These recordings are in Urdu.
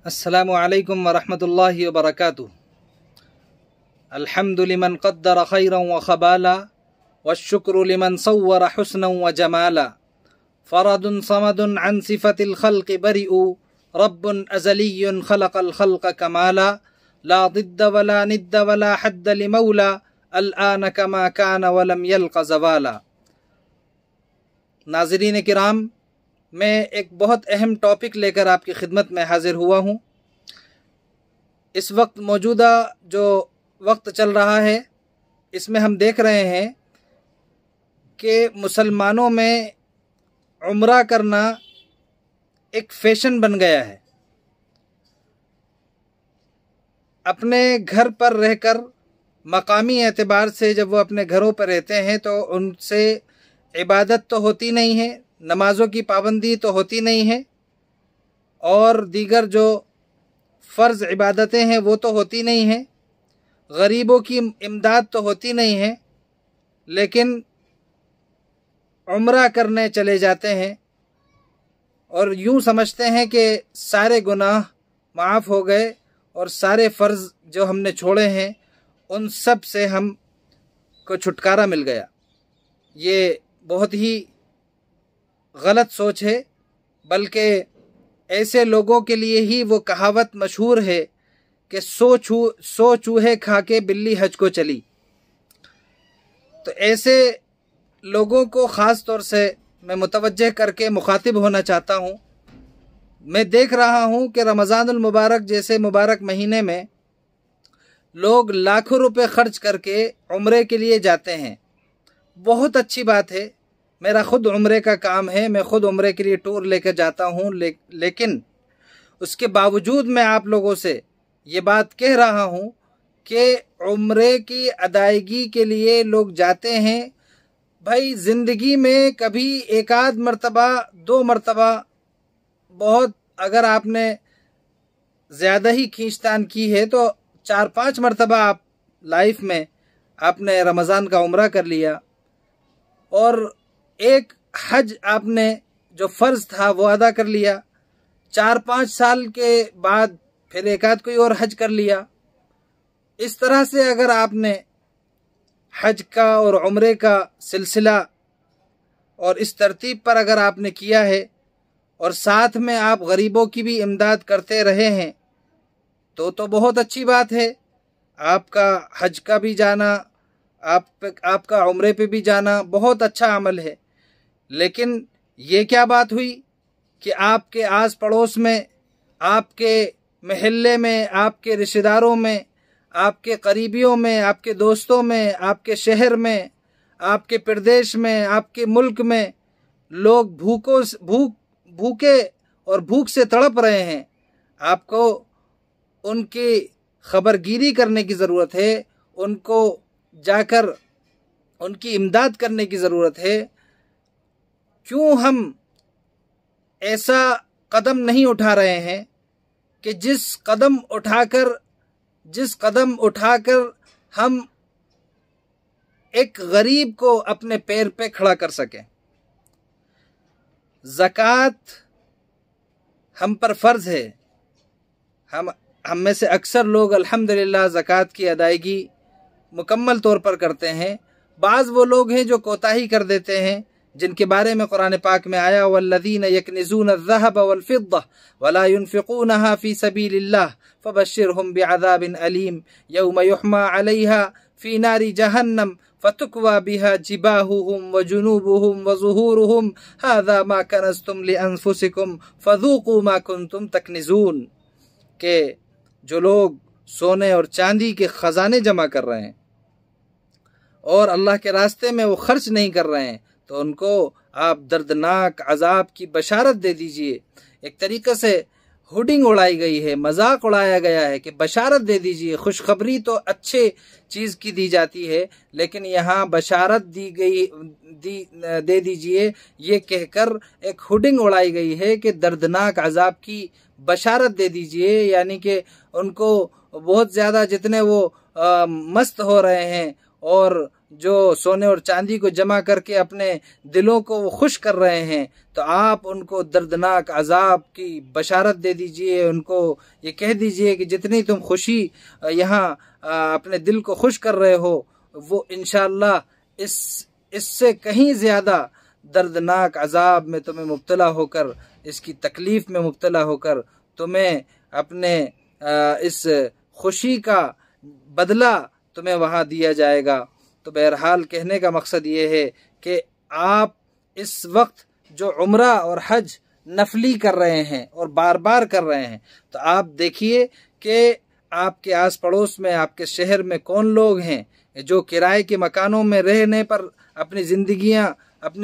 السلام علیکم ورحمۃ اللہ وبرکاتہ۔ الحمد لمن قدر خیرا وخبالا والشکر لمن صور حسنا وجمالا فرد صمد عن صفة الخلق برئ رب ازلی خلق الخلق کمالا لا ضد ولا ند ولا حد لمولا الآن كما كان ولم يلق زوالا۔ ناظرین کرام، میں ایک بہت اہم ٹاپک لے کر آپ کی خدمت میں حاضر ہوا ہوں۔ اس وقت موجودہ جو وقت چل رہا ہے، اس میں ہم دیکھ رہے ہیں کہ مسلمانوں میں عمرہ کرنا ایک فیشن بن گیا ہے۔ اپنے گھر پر رہ کر مقامی اعتبار سے جب وہ اپنے گھروں پر رہتے ہیں تو ان سے عبادت تو ہوتی نہیں ہے، نمازوں کی پابندی تو ہوتی نہیں ہے، اور دیگر جو فرض عبادتیں ہیں وہ تو ہوتی نہیں ہیں، غریبوں کی امداد تو ہوتی نہیں ہے، لیکن عمرہ کرنے چلے جاتے ہیں اور یوں سمجھتے ہیں کہ سارے گناہ معاف ہو گئے اور سارے فرض جو ہم نے چھوڑے ہیں ان سب سے ہم کو چھٹکارا مل گیا۔ یہ بہت ہی غلط سوچ ہے، بلکہ ایسے لوگوں کے لیے ہی وہ کہاوت مشہور ہے کہ سو چوہے کھا کے بلی حج کو چلی۔ تو ایسے لوگوں کو خاص طور سے میں متوجہ کر کے مخاطب ہونا چاہتا ہوں۔ میں دیکھ رہا ہوں کہ رمضان المبارک جیسے مبارک مہینے میں لوگ لاکھوں روپے خرچ کر کے عمرے کے لیے جاتے ہیں۔ بہت اچھی بات ہے، میرا خود عمرے کا کام ہے، میں خود عمرے کے لیے ٹور لے کر جاتا ہوں، لیکن اس کے باوجود میں آپ لوگوں سے یہ بات کہہ رہا ہوں کہ عمرے کی ادائیگی کے لیے لوگ جاتے ہیں۔ بھائی زندگی میں کبھی ایک آدھ مرتبہ، دو مرتبہ، بہت اگر آپ نے زیادہ ہی کھینچتان کی ہے تو 4-5 مرتبہ آپ لائف میں آپ نے رمضان کا عمرہ کر لیا، اور ایک حج آپ نے جو فرض تھا وہ ادا کر لیا، 4-5 سال کے بعد پھر ایک آدھ کوئی اور حج کر لیا۔ اس طرح سے اگر آپ نے حج کا اور عمرے کا سلسلہ اور اس ترتیب پر اگر آپ نے کیا ہے اور ساتھ میں آپ غریبوں کی بھی امداد کرتے رہے ہیں تو بہت اچھی بات ہے۔ آپ کا حج کا بھی جانا، آپ کا عمرے پہ بھی جانا بہت اچھا عمل ہے، لیکن یہ کیا بات ہوئی کہ آپ کے آس پڑوس میں، آپ کے محلے میں، آپ کے رشتہ داروں میں، آپ کے قریبیوں میں، آپ کے دوستوں میں، آپ کے شہر میں، آپ کے پردیش میں، آپ کے ملک میں لوگ بھوکے اور بھوک سے تڑپ رہے ہیں۔ آپ کو ان کی خبرگیری کرنے کی ضرورت ہے، ان کو جا کر ان کی امداد کرنے کی ضرورت ہے۔ کیوں ہم ایسا قدم نہیں اٹھا رہے ہیں کہ جس قدم اٹھا کر ہم ایک غریب کو اپنے پیر پہ کھڑا کر سکیں؟ زکوٰۃ ہم پر فرض ہے، ہم میں سے اکثر لوگ الحمدللہ زکوٰۃ کی ادائیگی مکمل طور پر کرتے ہیں۔ بعض وہ لوگ ہیں جو کوتاہی کر دیتے ہیں، جن کے بارے میں قرآن پاک میں آیا والذین یکنزون الذهب والفضة ولا ينفقونها في سبيل الله فبشرهم بعذاب أليم يوم يحمى عليها في نار جهنم فتكوى بها جباههم وجنوبهم وظهورهم هذا ما كنزتم لأنفسكم فذوقوا ما كنتم تكنزون۔ کہ جو لوگ سونے اور چاندی کے خزانے جمع کر رہے ہیں اور اللہ کے راستے میں وہ خرچ نہیں کر رہے ہیں تو ان کو آپ دردناک عذاب کی بشارت دے دیجئے۔ ایک طریقے سے ہوڈنگ اڑائی گئی ہے، مذاق اڑایا گیا ہے کہ بشارت دے دیجئے۔ خوشخبری تو اچھے چیز کی دی جاتی ہے، لیکن یہاں بشارت دے دیجئے یہ کہہ کر ایک ہوڈنگ اڑائی گئی ہے کہ دردناک عذاب کی بشارت دے دیجئے، یعنی کہ ان کو بہت زیادہ جتنے وہ مست ہو رہے ہیں اور جو سونے اور چاندی کو جمع کر کے اپنے دلوں کو وہ خوش کر رہے ہیں، تو آپ ان کو دردناک عذاب کی بشارت دے دیجئے، ان کو یہ کہہ دیجئے کہ جتنی تم خوشی یہاں اپنے دل کو خوش کر رہے ہو، وہ انشاءاللہ اس سے کہیں زیادہ دردناک عذاب میں تمہیں مبتلا ہو کر، اس کی تکلیف میں مبتلا ہو کر تمہیں اپنے اس خوشی کا بدلہ تمہیں وہاں دیا جائے گا۔ تو بہرحال کہنے کا مقصد یہ ہے کہ آپ اس وقت جو عمرہ اور حج نفلی کر رہے ہیں اور بار بار کر رہے ہیں، تو آپ دیکھیے کہ آپ کے آس پڑوس میں، آپ کے شہر میں کون لوگ ہیں جو کرائے کے مکانوں میں رہنے پر اپنی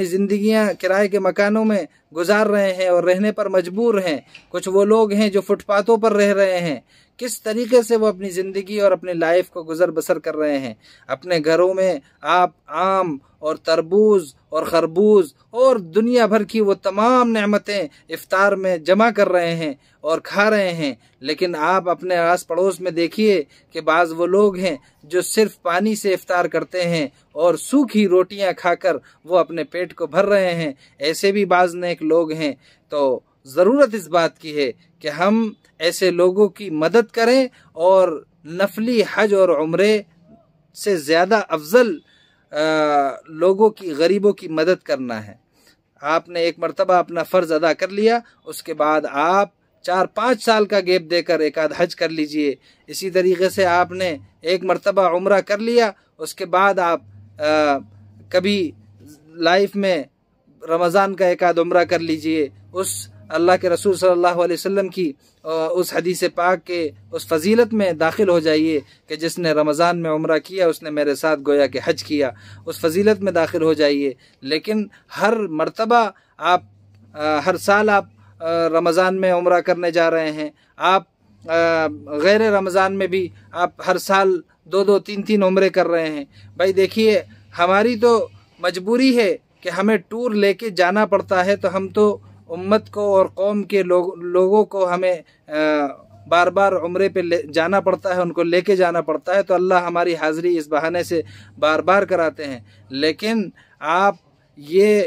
زندگیاں کرائے کے مکانوں میں گزار رہے ہیں اور رہنے پر مجبور ہیں۔ کچھ وہ لوگ ہیں جو فٹ پاتھوں پر رہ رہے ہیں۔ کس طریقے سے وہ اپنی زندگی اور اپنی لائف کو گزر بسر کر رہے ہیں۔ اپنے گھروں میں آپ آم اور تربوز اور خربوز اور دنیا بھر کی وہ تمام نعمتیں افطار میں جمع کر رہے ہیں اور کھا رہے ہیں، لیکن آپ اپنے آس پڑوس میں دیکھیے کہ بعض وہ لوگ ہیں جو صرف پانی سے افطار کرتے ہیں اور سوکھی روٹیاں کھا کر وہ اپنے پیٹ کو بھر رہے ہیں۔ ایسے بھی بعض نیک لوگ ہیں۔ تو ضرورت اس بات کی ہے کہ ہم ایسے لوگوں کی مدد کریں، اور نفلی حج اور عمرے سے زیادہ افضل لوگوں کی، غریبوں کی مدد کرنا ہے۔ آپ نے ایک مرتبہ اپنا فرض ادا کر لیا، اس کے بعد آپ 4-5 سال کا گیپ دے کر ایک آدھ حج کر لیجئے۔ اسی طریقے سے آپ نے ایک مرتبہ عمرہ کر لیا، اس کے بعد آپ کبھی لائف میں رمضان کا ایک آدھ عمرہ کر لیجئے۔ اس اللہ کے رسول صلی اللہ علیہ وسلم کی اس حدیث پاک کے اس فضیلت میں داخل ہو جائیے کہ جس نے رمضان میں عمرہ کیا اس نے میرے ساتھ گویا کہ حج کیا، اس فضیلت میں داخل ہو جائیے۔ لیکن ہر مرتبہ آپ ہر سال آپ رمضان میں عمرہ کرنے جا رہے ہیں، آپ غیر رمضان میں بھی آپ ہر سال 2-2 3-3 عمرے کر رہے ہیں۔ بھائی دیکھیے، ہماری تو مجبوری ہے کہ ہمیں ٹور لے کے جانا پڑتا ہے، تو ہم تو امت کو اور قوم کے لوگوں کو ہمیں بار بار عمرے پہ جانا پڑتا ہے، ان کو لے کے جانا پڑتا ہے، تو اللہ ہماری حاضری اس بہانے سے بار بار کراتے ہیں۔ لیکن آپ یہ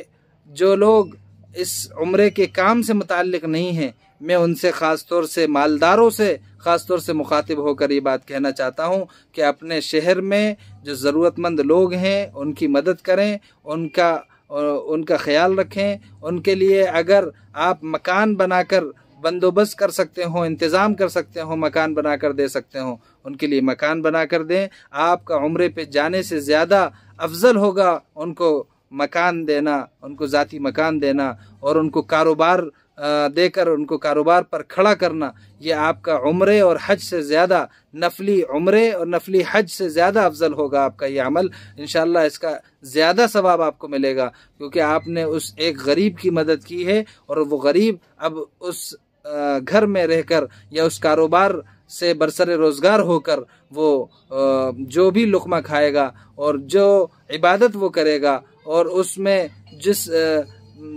جو لوگ اس عمرے کے کام سے متعلق نہیں ہیں، میں ان سے خاص طور سے مالداروں سے خاص طور سے مخاطب ہو کر یہ بات کہنا چاہتا ہوں کہ اپنے شہر میں جو ضرورت مند لوگ ہیں ان کی مدد کریں، ان کا خیال رکھیں۔ ان کے لیے اگر آپ مکان بنا کر بندوبست کر سکتے ہوں، انتظام کر سکتے ہوں، مکان بنا کر دے سکتے ہوں، ان کے لیے مکان بنا کر دیں۔ آپ کا عمرے پہ جانے سے زیادہ افضل ہوگا ان کو مکان دینا، ان کو ذاتی مکان دینا، اور ان کو کاروبار دے کر ان کو کاروبار پر کھڑا کرنا۔ یہ آپ کا عمرے اور حج سے زیادہ، نفلی عمرے اور نفلی حج سے زیادہ افضل ہوگا آپ کا یہ عمل۔ انشاءاللہ اس کا زیادہ ثواب آپ کو ملے گا، کیونکہ آپ نے اس ایک غریب کی مدد کی ہے، اور وہ غریب اب اس گھر میں رہ کر یا اس کاروبار سے برسر روزگار ہو کر وہ جو بھی لقمہ کھائے گا اور جو عبادت وہ کرے گا، اور اس میں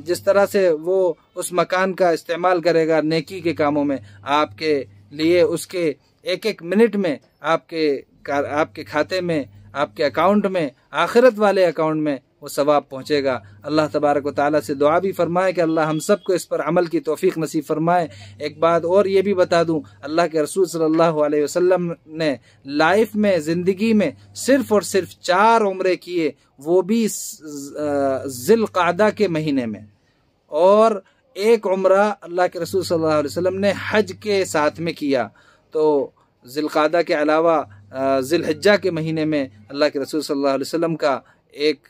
جس طرح سے وہ اس مکان کا استعمال کرے گا نیکی کے کاموں میں، آپ کے لیے اس کے ایک ایک منٹ میں آپ کے کھاتے میں، آپ کے اکاؤنٹ میں، آخرت والے اکاؤنٹ میں وہ ثواب پہنچے گا۔ اللہ تبارک و تعالیٰ سے دعا بھی فرمائے کہ اللہ ہم سب کو اس پر عمل کی توفیق نصیب فرمائے۔ ایک بات اور یہ بھی بتا دوں، اللہ کے رسول صلی اللہ علیہ وسلم نے لائف میں، زندگی میں صرف اور صرف 4 عمرے کیے، وہ بھی ذی القعدہ کے مہینے میں، اور ایک عمرہ اللہ کے رسول صلی اللہ علیہ وسلم نے حج کے ساتھ میں کیا۔ تو ذی القعدہ کے علاوہ ذی الحجہ کے مہینے میں اللہ کے رسول صلی اللہ علیہ وسلم کا ایک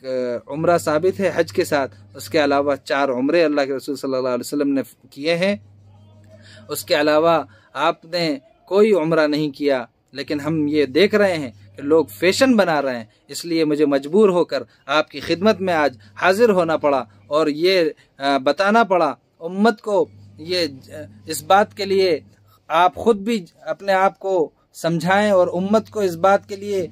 عمرہ ثابت ہے حج کے ساتھ، اس کے علاوہ 4 عمرے اللہ کے رسول صلی اللہ علیہ وسلم نے کیے ہیں۔ اس کے علاوہ آپ نے کوئی عمرہ نہیں کیا، لیکن ہم یہ دیکھ رہے ہیں کہ لوگ فیشن بنا رہے ہیں، اس لیے مجھے مجبور ہو کر آپ کی خدمت میں آج حاضر ہونا پڑا، اور یہ بتانا پڑا امت کو، یہ اس بات کے لیے آپ خود بھی اپنے آپ کو سمجھائیں اور امت کو اس بات کے لیے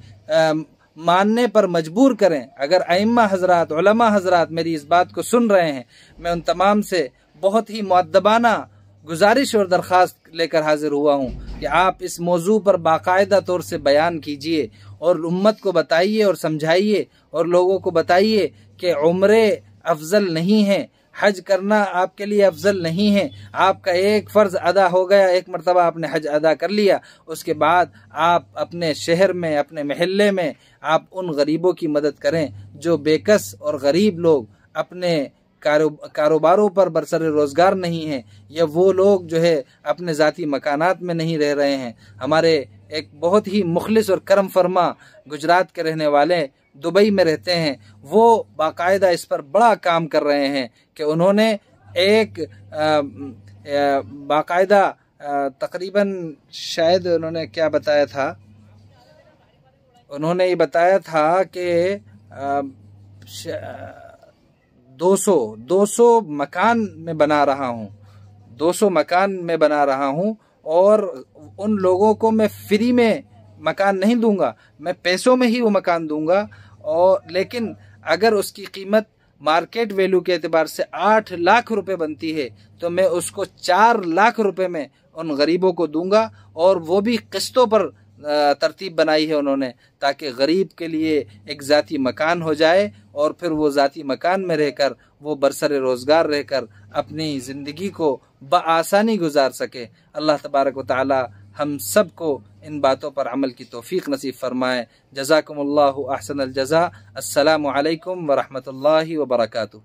ماننے پر مجبور کریں۔ اگر ائمہ حضرات، علماء حضرات میری اس بات کو سن رہے ہیں، میں ان تمام سے بہت ہی مؤدبانہ گزارش اور درخواست لے کر حاضر ہوا ہوں کہ آپ اس موضوع پر باقاعدہ طور سے بیان کیجئے، اور امت کو بتائیے اور سمجھائیے اور لوگوں کو بتائیے کہ عمرے افضل نہیں ہے، حج کرنا آپ کے لیے افضل نہیں ہے۔ آپ کا ایک فرض ادا ہو گیا، ایک مرتبہ آپ نے حج ادا کر لیا، اس کے بعد آپ اپنے شہر میں، اپنے محلے میں آپ ان غریبوں کی مدد کریں جو بے کس اور غریب لوگ اپنے کاروباروں پر برسر روزگار نہیں ہیں، یا وہ لوگ جو ہے اپنے ذاتی مکانات میں نہیں رہ رہے ہیں۔ ہمارے ایک بہت ہی مخلص اور کرم فرما گجرات کے رہنے والے دبئی میں رہتے ہیں، وہ باقاعدہ اس پر بڑا کام کر رہے ہیں کہ انہوں نے ایک باقاعدہ تقریباً شاید انہوں نے کیا بتایا تھا، انہوں نے یہ بتایا تھا کہ 200 مکان میں بنا رہا ہوں، 200 مکان میں بنا رہا ہوں، اور ان لوگوں کو میں فری میں مکان نہیں دوں گا، میں پیسوں میں ہی وہ مکان دوں گا، اور لیکن اگر اس کی قیمت مارکیٹ ویلیو کے اعتبار سے 8 لاکھ روپے بنتی ہے تو میں اس کو 4 لاکھ روپے میں ان غریبوں کو دوں گا، اور وہ بھی قسطوں پر ترتیب بنائی ہے انہوں نے، تاکہ غریب کے لیے ایک ذاتی مکان ہو جائے، اور پھر وہ ذاتی مکان میں رہ کر وہ برسر روزگار رہ کر اپنی زندگی کو بآسانی گزار سکے۔ اللہ تبارک و تعالی ہم سب کو ان باتوں پر عمل کی توفیق نصیب فرمائے۔ جزاکم اللہ احسن الجزاء۔ السلام علیکم ورحمۃ اللہ وبرکاتہ۔